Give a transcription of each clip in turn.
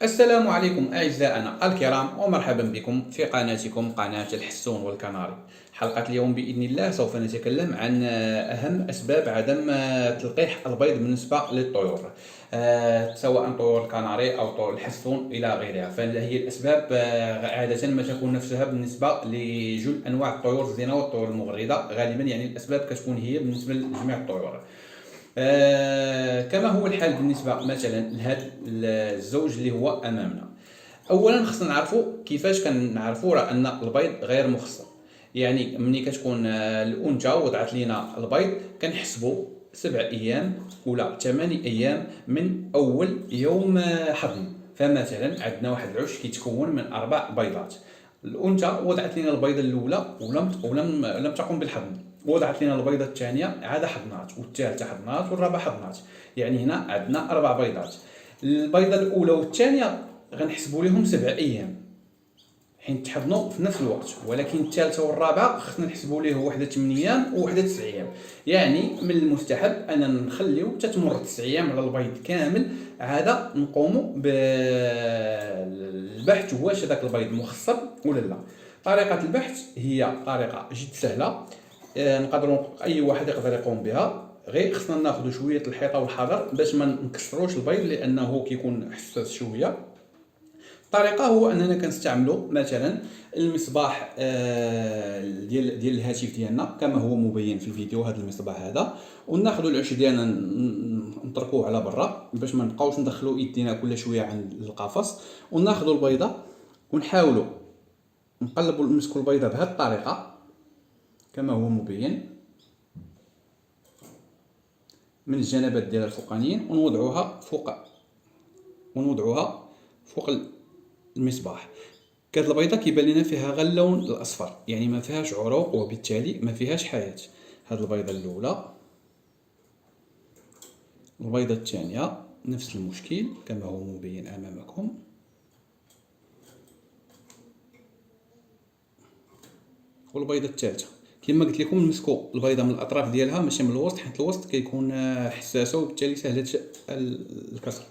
السلام عليكم أعزائنا الكرام، ومرحبا بكم في قناتكم قناة الحسون والكناري. حلقة اليوم بإذن الله سوف نتكلم عن أهم أسباب عدم تلقيح البيض بالنسبة للطيور، سواء طيور الكناري أو طيور الحسون إلى غيرها. فهي الأسباب عادة ما تكون نفسها بالنسبة لجل أنواع الطيور الزينة والطيور المغرضة. غالبا يعني الأسباب كتكون هي بالنسبة لجميع الطيور. كما هو الحال بالنسبة مثلا لهذا الزوج اللي هو أمامنا. أولا خصنا نعرفوا كيفاش كنعرفوا راه أن البيض غير مخصب. يعني ملي كتكون الأنثى وضعت لينا البيض كنحسبوا 7 أيام ولا 8 أيام من أول يوم حضن. فمثلا عندنا واحد العش كيتكون من 4 بيضات. الأنثى وضعت لنا البيضة الأولى ولم تقم بالحضن، وضعت لنا البيضة الثانية عاد حضنات، والثالثة حضنات، والرابعة حضنات. يعني هنا عندنا 4 بيضات. البيضة الأولى والثانية غنحسبوا لهم 7 أيام حين تحضنوا في نفس الوقت، ولكن الثالثة والرابعة خصنا نحسبوا ليه وحدة 8 أيام ووحدة 9 أيام. يعني من المستحب أننا نخليو تتمر 9 أيام على البيض كامل، عاد نقوموا بالبحث واش هذاك البيض مخصب ولا لا. طريقة البحث هي طريقة جد سهلة، نقدروا اي واحد يقدر يقوم بها. غير خصنا ناخذ شويه الحيطه والحذر باش ما نكسروش البيض لانه كيكون حساس شويه. الطريقه هو اننا كنستعملوا مثلا المصباح ديال الهاتف ديالنا كما هو مبين في الفيديو. هذا المصباح هذا، وناخذوا العش ديالنا نطرقوه على برا باش ما نبقاوش ندخلوا يدينا كل شويه عند القفص، وناخذوا البيضه ونحاولوا نقلبوا نمسكوا البيضه بهذه الطريقه كما هو مبين من الجنبات ديال الفوقانيين، ونوضعوها فوق المصباح. كانت البيضه كيبان لنا فيها غير اللون الاصفر، يعني ما فيهاش عروق وبالتالي ما فيهاش حياه. هذه البيضه الاولى. البيضه الثانيه نفس المشكل كما هو مبين امامكم. والبيضه الثالثه كما قلت لكم نمسكوا البيضه من الاطراف ديالها ماشي من الوسط، حيت الوسط كيكون حساسه وبالتالي سهله الكسر.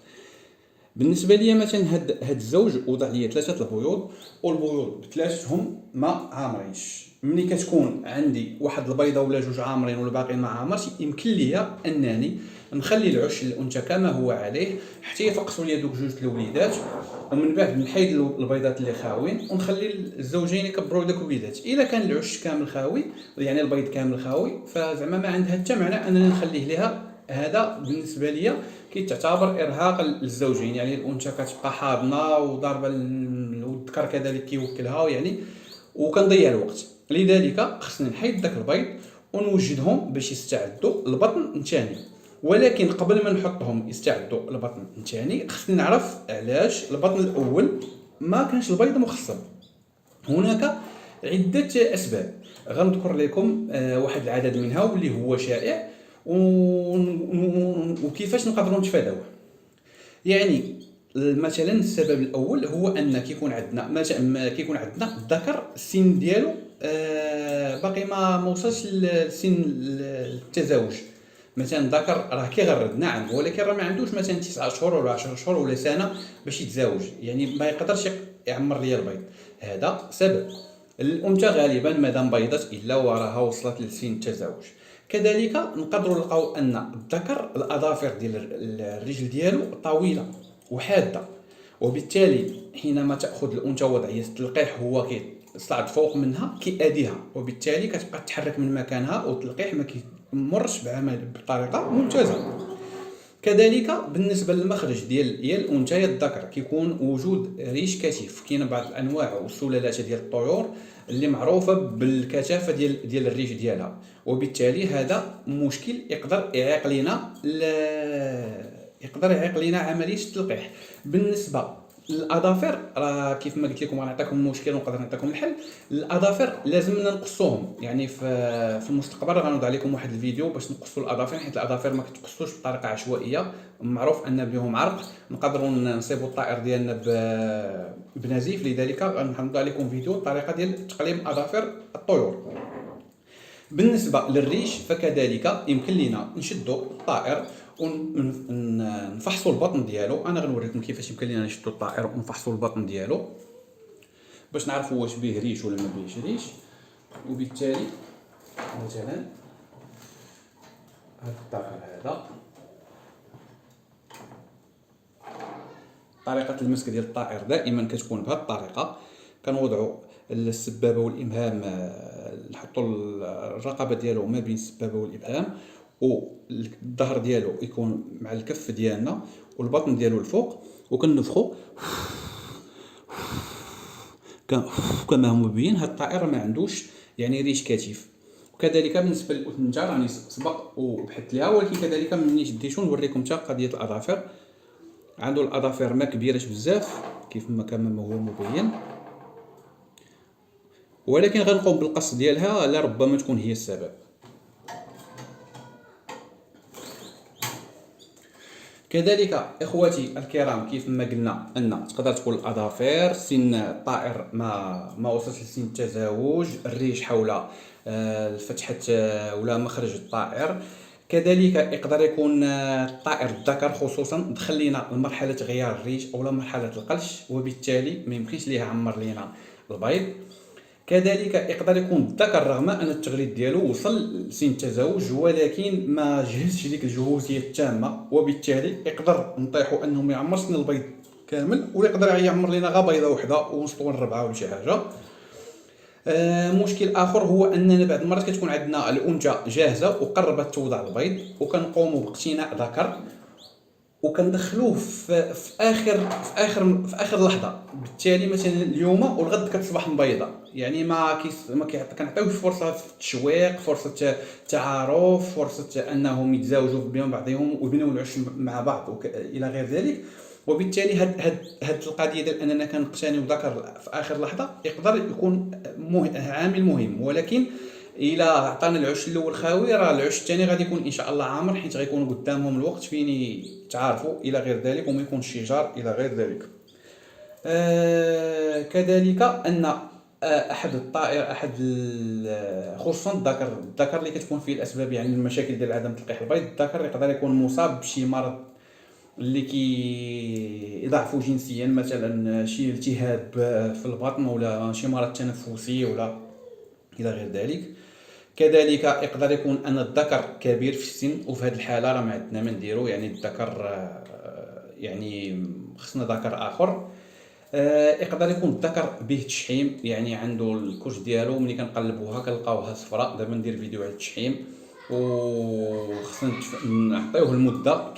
بالنسبه لي مثلا هاد الزوج وضع لي 3 البيوض، والبيوض بثلاثتهم ما عامرينش. ملي كتكون عندي واحد البيضه ولا 2 عامرين والباقي ما عامرش، يمكن ليا انني نخلي العش الانثى كما هو عليه حتى يفقسوا لي دوك 2 الوليدات، ومن بعد نحيد البيضات اللي خاوين ونخلي الزوجين يكبروا داك الوليدات. الا كان العش كامل خاوي، يعني البيض كامل خاوي، فزعما ما عندها حتى معنى انني نخليه ليها. هذا بالنسبه لي كيتعتبر ارهاق للزوجين، يعني الانثى كتبقى حاضنه وضاربه والذكر كذلك كيوكلها، يعني وكنضيع الوقت. لذلك خصني نحيد داك البيض ونوجدهم باش يستعدوا البطن الثاني. ولكن قبل ما نحطهم يستعدوا البطن الثاني خصني نعرف علاش البطن الاول ما كانش البيض مخصب. هناك عده اسباب غنذكر لكم واحد العدد منها واللي هو شائع وكيفاش نقدروا نتفاداوه. يعني مثلا السبب الاول هو ان كيكون عندنا الذكر السن ديالو باقي ما وصلش لسن التزاوج. مثلا الذكر راه كيغرد نعم، ولكن راه ما عندوش مثلا 9 شهور ولا 10 شهور ولا سنه باش يتزاوج، يعني ما يقدرش يعمر ليا البيض. هذا سبب. الانثى غالبا مادام بيضت الا وراها وصلت لسن التزاوج. كذلك نقدروا نلقاو ان الذكر الاظافر ديال الرجل ديالو طويله وحاده، وبالتالي حينما تاخذ الانثى وضعيه التلقيح هو كيصعد فوق منها كيأذيها، وبالتالي كتبقى تتحرك من مكانها والتلقيح ما كيمرش بطريقه ممتازه. كذلك بالنسبه للمخرج ديال الانثى يا الذكر كيكون وجود ريش كثيف. كاين بعض الانواع والسلالات ديال الطيور اللي معروفه بالكثافه ديال الريش ديالها، وبالتالي هذا مشكل يقدر يعيق لنا عمليه التلقيح. بالنسبه للاظافر راه كيف ما قلت لكم غنعطيكم المشكل ونقدر نعطيكم الحل. الاظافر لازمنا نقصوهم، يعني في المستقبل غنوضع لكم واحد الفيديو باش نقصوا الاظافر، حيت الاظافر ما كتقصوش بطريقه عشوائيه. معروف ان بهم عرق نقدروا نصيبوا الطائر ديالنا بنزيف. لذلك غنوضع لكم فيديو الطريقه ديال تقليم اظافر الطيور. بالنسبه للريش فكذلك يمكن لنا نشدوا الطائر ونفحصوا البطن ديالو. انا غنوريكم كيفاش يمكن لينا نشدوا الطائر ونفحصوا البطن ديالو باش نعرفوا واش بيه ريش ولا ما بيهش ريش. وبالتالي مثلا هذا الطائر هذا، طريقه المسك ديال الطائر دائما كتكون بهذه الطريقه. كنوضعوا السبابه والابهام، نحطوا الرقبه ديالو ما بين السبابه والابهام، والظهر ديالو يكون مع الكف ديالنا والبطن ديالو الفوق، وكنفخوا كما هو مبين. هاد الطائر ما عندوش يعني ريش كتيف. وكذلك بالنسبه للأذنجة راني سبق وبحثت ليها، ولكن كذلك ملي شديتو نوريكم حتى قضيه الاظافر. عنده الاظافر ما كبيرش بزاف كيف ما كان هو مبين، ولكن غنقوم بالقص ديالها لربما تكون هي السبب. كذلك اخواتي الكرام كيف ما قلنا ان تقدر تكون الاظافر، سن الطائر ما وصلش لسن التزاوج، الريش حول الفتحه ولا مخرج الطائر. كذلك يقدر يكون الطائر الذكر خصوصا دخل لينا لمرحله غيار الريش او مرحله القلش، وبالتالي ما يمكنش ليه يعمر لينا البيض. كذلك يقدر يكون الذكر رغم ان التغليد ديالو وصل لسن التزاوج ولكن ما جهزش ديك الجهوزيه التامه، وبالتالي يقدر نطيحوا انه ما يعمرش لنا البيض كامل، ولا يقدر يعمر لنا غير بيضه وحده ونسطوا الربعه ولا شي حاجه. مشكل اخر هو اننا بعض المرات كتكون عندنا الانثى جاهزه وقربت توضع البيض، وكنقوموا باقتناء ذكر وكندخلوه في اخر لحظه. بالتالي مثلا اليوم والغد كتصبح مبيضه، يعني ما كنعطيوش فرصه في التشويق، فرصه تعارف، فرصه انهم يتزاوجوا بين بعضهم ويبنيو العش مع بعض الى غير ذلك. وبالتالي هاد القضيه ديال اننا كنقتنيو ذكر في اخر لحظه يقدر يكون عامل مهم، ولكن الى عطانا العش الاول خاوي راه العش الثاني غادي يكون ان شاء الله عامر، حيت غيكون قدامهم الوقت فين يتعارفوا الى غير ذلك وما يكونش شجار الى غير ذلك. كذلك ان احد الطائر خصوصا الذكر اللي كتكون فيه الاسباب يعني المشاكل ديال عدم تلقيح البيض، الذكر يقدر يكون مصاب بشي مرض اللي يضعفوا جنسيا، مثلا شي التهاب في البطن ولا شي مرض تنفسي ولا الى غير ذلك. كذلك يقدر يكون ان الذكر كبير في السن، وفي هذه الحاله راه ما عندنا ما نديرو، يعني الذكر يعني خصنا ذكر اخر. يقدر يكون الذكر به تشحيم، يعني عنده الكرش ديالو ملي كنقلبوها كنلقاوها صفراء. دابا ندير فيديو على التشحيم، وخصنا نعطيوه المده.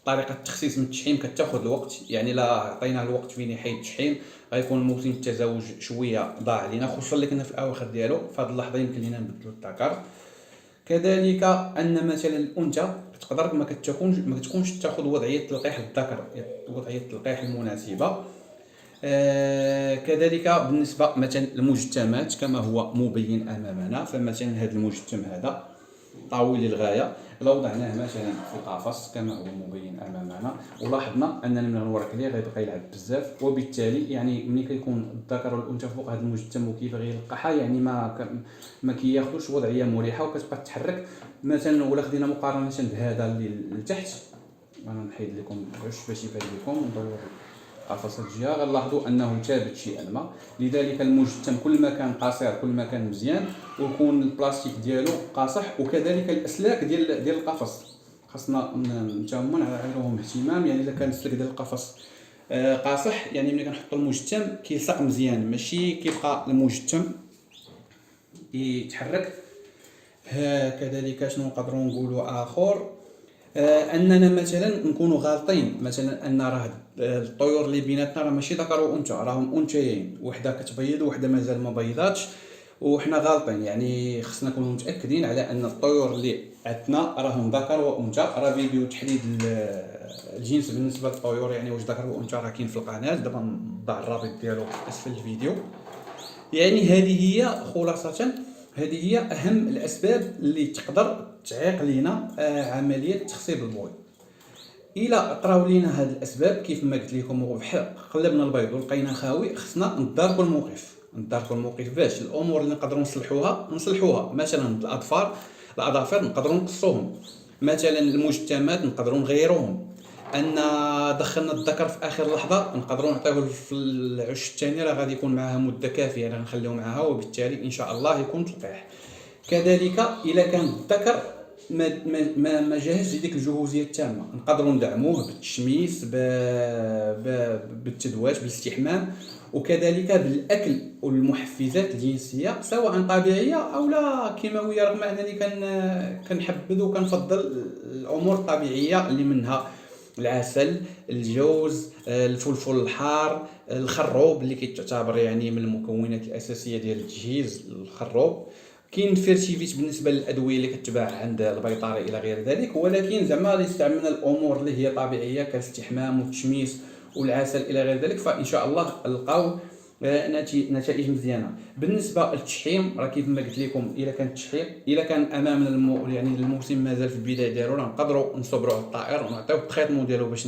طريقه التخسيس من التشحيم كتاخذ الوقت، يعني لا عطيناه الوقت فين يحيد التشحيم غيكون موسم التزاوج شويه ضاع علينا، خصوصا اللي كنا في الاواخر ديالو. في هذه اللحظه يمكن لينا نبدلوا الذكر. كذلك ان مثلا الانثى تقدر ما كتكونش تاخذ وضعيه تلقيح الذكر، وضعيه التلقيح المناسبه. كذلك بالنسبه مثلا للمجتمات كما هو مبين امامنا، فمثلا هذا المجتم هذا طويل للغايه، لو وضعناه مثلا في القفص كما هو مبين امامنا ولاحظنا اننا من الورق ليه غيبقى يلعب بزاف، وبالتالي يعني ملي كيكون الذكر والانثى فوق هذا المجتم وكيف غيلقحها يعني ما كياخذوش وضعيه مريحه وكتبقى تتحرك. مثلا ولا خدينا مقارنه بهذا اللي لتحت، انا نحيد لكم العش باش يبان لكم ندور قفص الجهه، غنلاحظوا انه ثابت شيئا ما. لذلك المجتم كل ما كان قصير كل ما كان مزيان، ويكون البلاستيك ديالو قاصح. وكذلك الاسلاك ديال القفص خاصنا نتاهما نعطيوهم اهتمام، يعني اذا كان السلك ديال القفص قاصح يعني ملي كنحطوا المجتم كيلصق مزيان، ماشي كيبقى المجتم يتحرك. كذلك شنو نقدروا نقولوا اخر، اننا مثلا نكونوا غالطين، مثلا ان راه الطيور اللي بيناتنا راه ماشي ذكر وانثى، راهم انثيين، وحده كتبيض وحده مازال ما بيضاتش، وحنا غالطين. يعني خصنا نكونوا متاكدين على ان الطيور اللي عندنا راهم ذكر وانثى. راه فيديو تحديد الجنس بالنسبه للطيور يعني واش ذكر وانثى راه كاين في القناه، دابا نضع الرابط ديالو في اسفل الفيديو. يعني هذه هي خلاصه، هذه هي اهم الاسباب اللي تقدر تعيق لينا عمليه تخصيب البيض. الى قراو لينا هذه الاسباب كيف ما قلت لكم قلبنا البيض ولقينا خاوي، خصنا نداركوا الموقف باش الامور اللي نقدروا نصلحوها مثلا الاظافر نقدروا نقصوهم. مثلا المجتمعات نقدروا نغيروهم، ان دخلنا الذكر في اخر لحظه نقدروا نعطيوه في العش الثاني راه غادي يكون معها مده كافيه، راه نخليو معها وبالتالي ان شاء الله يكون تلقيح. كذلك الا كان الذكر ما جاهزش لديك الجهوزيه التامه، نقدروا ندعموه بالتشميس بالتدواج بالاستحمام، وكذلك بالاكل والمحفزات الجنسيه سواء طبيعيه او لا كيماويه، رغم انني كنحبذ وكنفضل الامور الطبيعيه اللي منها العسل، الجوز، الفلفل الحار، الخروب اللي كيتعتبر يعني من المكونات الاساسيه ديال التجهيز الخروب. كاين فيرتيفيت بالنسبه للادويه اللي كتباع عند البيطري الى غير ذلك، ولكن زعما اللي استعملنا الامور اللي هي طبيعيه كالاستحمام والتشميس والعسل الى غير ذلك، فان شاء الله نلقاو نتائج مزيانه. بالنسبه للتشحيم راه كيف ما قلت لكم، الا كان التشحيم الا كان امامنا يعني الموسم مازال في البدايه ديالو، راه نقدروا نصبروا على الطائر ونعطيوه التريتمون ديالو باش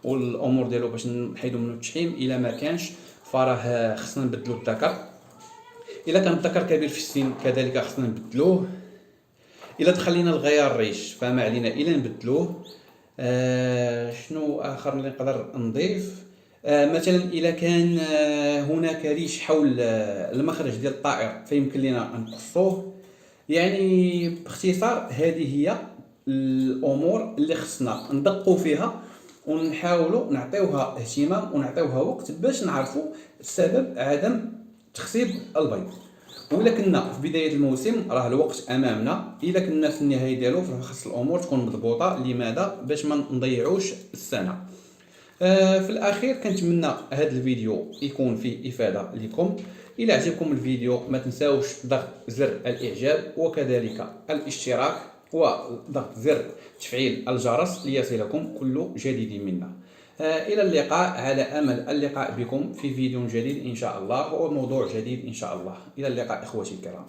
والامور ديالو باش نحيدوا منه التشحيم. الا ما كانش فراه خصنا نبدلوا الذكر. الا كان الذكر كبير في السن كذلك خصنا نبدلوه. الا دخلينا الغيار الريش فما علينا الا نبدلوه. شنو اخر اللي نقدر نضيف؟ مثلا الا كان هناك ريش حول المخرج ديال الطائر فيمكن لنا نقصوه. يعني باختصار هذه هي الامور اللي خصنا ندقوا فيها ونحاولوا نعطيوها اهتمام ونعطيوها وقت باش نعرفوا سبب عدم تخصيب البيض. ولا كنا في بدايه الموسم راه الوقت امامنا، الا كنا في النهايه ديالو فخص الامور تكون مضبوطه. لماذا؟ باش ما نضيعوش السنه. في الاخير كنتمنى هذا الفيديو يكون فيه افاده لكم. الى عجبكم الفيديو ما تنساوش ضغط زر الاعجاب وكذلك الاشتراك وضغط زر تفعيل الجرس ليصلكم كل جديد منا. الى اللقاء، على امل اللقاء بكم في فيديو جديد ان شاء الله وموضوع جديد ان شاء الله. الى اللقاء اخوتي الكرام.